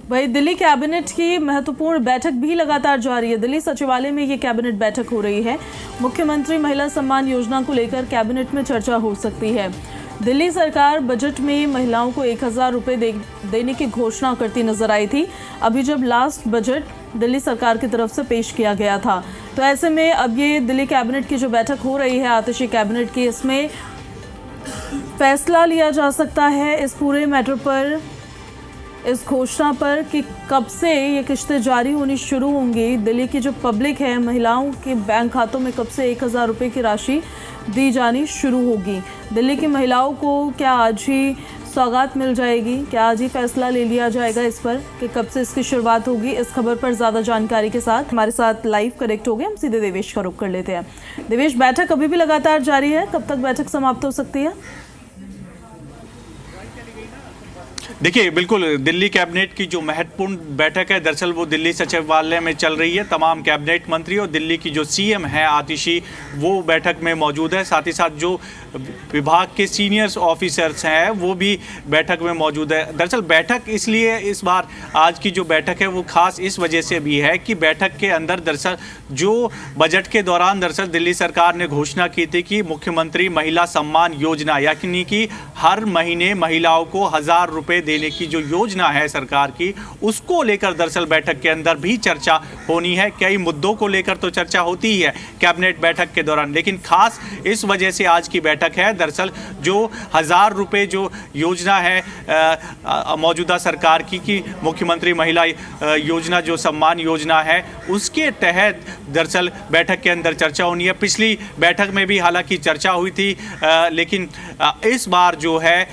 वहीं दिल्ली कैबिनेट की महत्वपूर्ण बैठक भी लगातार जारी है। दिल्ली सचिवालय में ये कैबिनेट बैठक हो रही है। मुख्यमंत्री महिला सम्मान योजना को लेकर कैबिनेट में चर्चा हो सकती है। दिल्ली सरकार बजट में महिलाओं को 1000 रुपये देने की घोषणा करती नजर आई थी, अभी जब लास्ट बजट दिल्ली सरकार की तरफ से पेश किया गया था। तो ऐसे में अब ये दिल्ली कैबिनेट की जो बैठक हो रही है आतिशी कैबिनेट की, इसमें फैसला लिया जा सकता है इस पूरे मैटर पर, इस घोषणा पर कि कब से ये किश्तें जारी होनी शुरू होंगी। दिल्ली की जो पब्लिक है, महिलाओं के बैंक खातों में कब से 1000 रुपये की राशि दी जानी शुरू होगी। दिल्ली की महिलाओं को क्या आज ही सौगात मिल जाएगी, क्या आज ही फैसला ले लिया जाएगा इस पर कि कब से इसकी शुरुआत होगी। इस खबर पर ज़्यादा जानकारी के साथ हमारे साथ लाइव कनेक्ट हो गए, हम सीधे देवेश का रुख कर लेते हैं। देवेश, बैठक अभी भी लगातार जारी है, कब तक बैठक समाप्त हो सकती है? देखिए, बिल्कुल दिल्ली कैबिनेट की जो महत्वपूर्ण बैठक है, दरअसल वो दिल्ली सचिवालय में चल रही है। तमाम कैबिनेट मंत्री और दिल्ली की जो सीएम है आतिशी, वो बैठक में मौजूद है। साथ ही साथ जो विभाग के सीनियर ऑफिसर्स हैं वो भी बैठक में मौजूद है। दरअसल बैठक इसलिए इस बार आज की जो बैठक है वो खास इस वजह से भी है कि बैठक के अंदर दरअसल जो बजट के दौरान दरअसल दिल्ली सरकार ने घोषणा की थी कि मुख्यमंत्री महिला सम्मान योजना, यानी कि हर महीने महिलाओं को 1000 रुपये देने की जो योजना है सरकार की, उसको लेकर दरअसल बैठक के अंदर भी चर्चा होनी है। कई मुद्दों को लेकर तो चर्चा होती ही है कैबिनेट बैठक के दौरान, लेकिन खास इस वजह से आज की बैठक है। दरअसल जो 1000 रुपये जो योजना है मौजूदा सरकार की कि मुख्यमंत्री महिला योजना जो सम्मान योजना है, उसके तहत दरअसल बैठक के अंदर चर्चा होनी है। पिछली बैठक में भी हालांकि चर्चा हुई थी, लेकिन इस बार जो है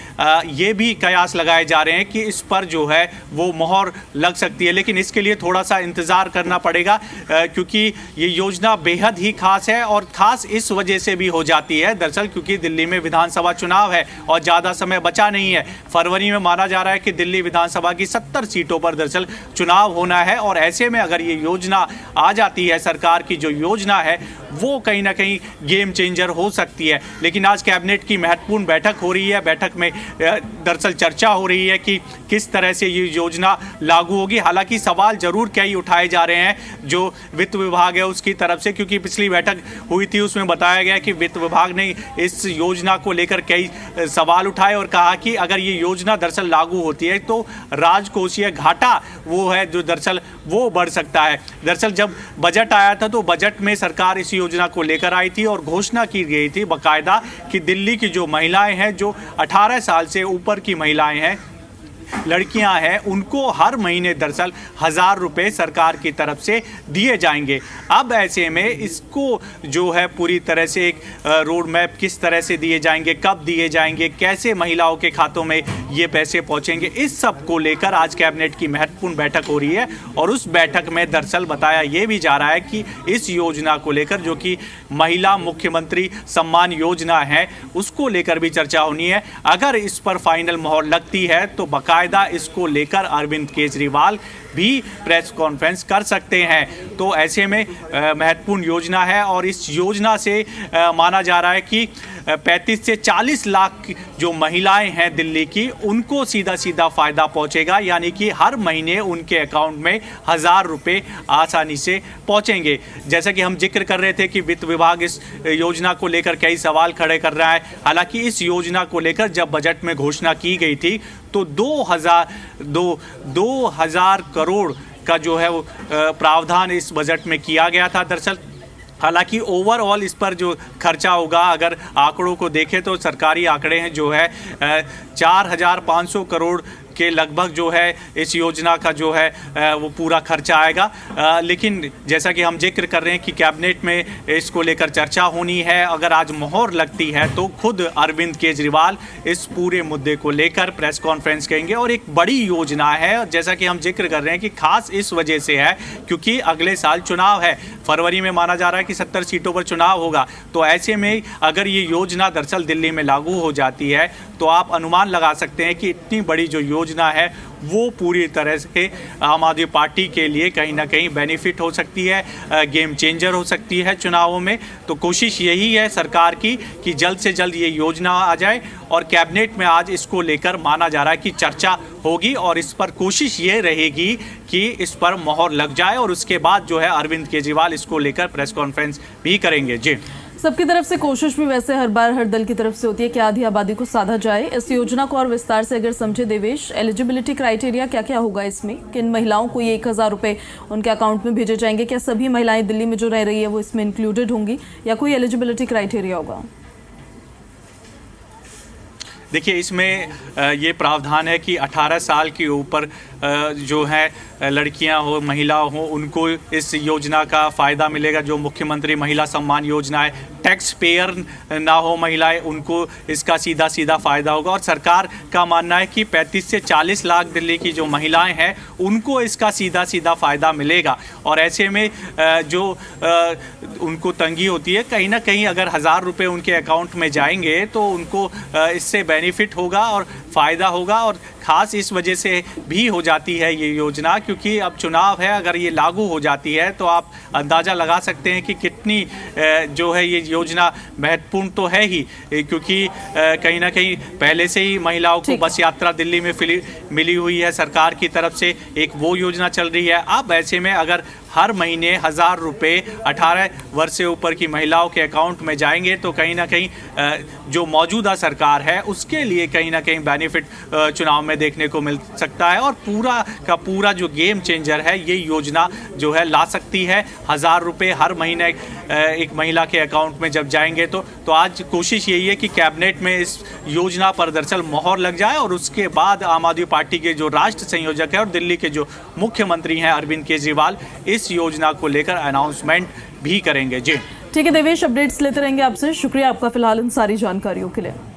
ये भी कयास लगाए जा रहे हैं कि इस पर जो है वो मोहर लग सकती है, लेकिन इसके लिए थोड़ा सा इंतज़ार करना पड़ेगा क्योंकि ये योजना बेहद ही खास है और ख़ास इस वजह से भी हो जाती है दरअसल क्योंकि दिल्ली में विधानसभा चुनाव है और ज़्यादा समय बचा नहीं है। फरवरी में माना जा रहा है कि दिल्ली विधानसभा की 70 सीटों पर दरअसल चुनाव होना है और ऐसे में अगर ये योजना आ जाती है, सरकार की जो योजना है वो कहीं ना कहीं गेम चेंजर हो सकती है। लेकिन आज कैबिनेट की महत्वपूर्ण बैठक हो रही है। बैठक में दरअसल चर्चा हो रही है कि किस तरह से ये योजना लागू होगी। हालांकि सवाल जरूर कई उठाए जा रहे हैं जो वित्त विभाग है उसकी तरफ से, क्योंकि पिछली बैठक हुई थी उसमें बताया गया कि वित्त विभाग ने इस योजना को लेकर कई सवाल उठाए और कहा कि अगर ये योजना दरअसल लागू होती है तो राजकोषीय घाटा वो है जो दरअसल वो बढ़ सकता है। दरअसल जब बजट आया था तो बजट में सरकार इस योजना को लेकर आई थी और घोषणा की गई थी बाकायदा कि दिल्ली की जो महिलाएं हैं, जो 18 साल से ऊपर की महिलाएं हैं, लड़कियां हैं, उनको हर महीने दरअसल 1000 रुपये सरकार की तरफ से दिए जाएंगे। अब ऐसे में इसको जो है पूरी तरह से एक रोड मैप किस तरह से दिए जाएंगे, कब दिए जाएंगे, कैसे महिलाओं के खातों में ये पैसे पहुंचेंगे, इस सब को लेकर आज कैबिनेट की महत्वपूर्ण बैठक हो रही है। और उस बैठक में दरअसल बताया ये भी जा रहा है कि इस योजना को लेकर जो कि महिला मुख्यमंत्री सम्मान योजना है उसको लेकर भी चर्चा होनी है। अगर इस पर फाइनल मोहर लगती है तो बाकायदा इसको लेकर अरविंद केजरीवाल भी प्रेस कॉन्फ्रेंस कर सकते हैं। तो ऐसे में महत्वपूर्ण योजना है और इस योजना से माना जा रहा है कि 35 से 40 लाख जो महिलाएं हैं दिल्ली की, उनको सीधा सीधा फ़ायदा पहुंचेगा, यानी कि हर महीने उनके अकाउंट में 1000 रुपये आसानी से पहुंचेंगे। जैसा कि हम जिक्र कर रहे थे कि वित्त विभाग इस योजना को लेकर कई सवाल खड़े कर रहा है। हालांकि इस योजना को लेकर जब बजट में घोषणा की गई थी तो 2000 करोड़ का जो है वो प्रावधान इस बजट में किया गया था दरअसल। हालांकि ओवरऑल इस पर जो खर्चा होगा, अगर आंकड़ों को देखें तो सरकारी आंकड़े हैं जो है 4500 करोड़ के लगभग जो है इस योजना का जो है वो पूरा खर्चा आएगा। लेकिन जैसा कि हम जिक्र कर रहे हैं कि कैबिनेट में इसको लेकर चर्चा होनी है। अगर आज मोहर लगती है तो खुद अरविंद केजरीवाल इस पूरे मुद्दे को लेकर प्रेस कॉन्फ्रेंस करेंगे और एक बड़ी योजना है। जैसा कि हम जिक्र कर रहे हैं कि खास इस वजह से है क्योंकि अगले साल चुनाव है, फरवरी में माना जा रहा है कि 70 सीटों पर चुनाव होगा। तो ऐसे में अगर ये योजना दरअसल दिल्ली में लागू हो जाती है तो आप अनुमान लगा सकते हैं कि इतनी बड़ी जो योजना है वो पूरी तरह से आम आदमी पार्टी के लिए कहीं ना कहीं बेनिफिट हो सकती है, गेम चेंजर हो सकती है चुनावों में। तो कोशिश यही है सरकार की कि जल्द से जल्द ये योजना आ जाए और कैबिनेट में आज इसको लेकर माना जा रहा है कि चर्चा होगी और इस पर कोशिश ये रहेगी कि इस पर मोहर लग जाए और उसके बाद जो है अरविंद केजरीवाल इसको लेकर प्रेस कॉन्फ्रेंस भी करेंगे। जी, सबकी तरफ से कोशिश भी वैसे हर बार हर दल की तरफ से होती है कि आधी आबादी को साधा जाए। इस योजना को और विस्तार से अगर समझे देवेश, एलिजिबिलिटी क्राइटेरिया क्या क्या होगा इसमें? किन महिलाओं को ये 1000 रुपये उनके अकाउंट में भेजे जाएंगे? क्या सभी महिलाएं दिल्ली में जो रह रही है वो इसमें इंक्लूडेड होंगी या कोई एलिजिबिलिटी क्राइटेरिया होगा? देखिए, इसमें ये प्रावधान है कि 18 साल के ऊपर जो है लड़कियां हो, महिला हो, उनको इस योजना का फ़ायदा मिलेगा। जो मुख्यमंत्री महिला सम्मान योजना है, टैक्स पेयर ना हो महिलाएं, उनको इसका सीधा सीधा फ़ायदा होगा। और सरकार का मानना है कि 35 से 40 लाख दिल्ली की जो महिलाएं हैं उनको इसका सीधा सीधा फ़ायदा मिलेगा। और ऐसे में जो उनको तंगी होती है, कहीं ना कहीं अगर 1000 रुपये उनके अकाउंट में जाएंगे तो उनको इससे बेनिफिट होगा और फ़ायदा होगा। और ख़ास इस वजह से भी हो जाती है ये योजना क्योंकि अब चुनाव है, अगर ये लागू हो जाती है तो आप अंदाज़ा लगा सकते हैं कि कितनी जो है ये योजना महत्वपूर्ण तो है ही, क्योंकि कहीं ना कहीं पहले से ही महिलाओं को बस यात्रा दिल्ली में मिली हुई है सरकार की तरफ से, एक वो योजना चल रही है। अब ऐसे में अगर हर महीने 1000 रुपये 18 वर्ष से ऊपर की महिलाओं के अकाउंट में जाएंगे तो कहीं ना कहीं जो मौजूदा सरकार है उसके लिए कहीं ना कहीं बेनिफिट चुनाव में देखने को मिल सकता है। और पूरा का पूरा जो गेम चेंजर है ये योजना जो है ला सकती है। 1000 रुपये हर महीने एक महिला के अकाउंट में जब जाएंगे तो आज कोशिश यही है कि कैबिनेट में इस योजना पर दरअसल मोहर लग जाए और उसके बाद आम आदमी पार्टी के जो राष्ट्र संयोजक है और दिल्ली के जो मुख्यमंत्री हैं अरविंद केजरीवाल इस योजना को लेकर अनाउंसमेंट भी करेंगे। जी, ठीक है देवेश, अपडेट्स लेते रहेंगे आपसे। शुक्रिया आपका फिलहाल इन सारी जानकारियों के लिए।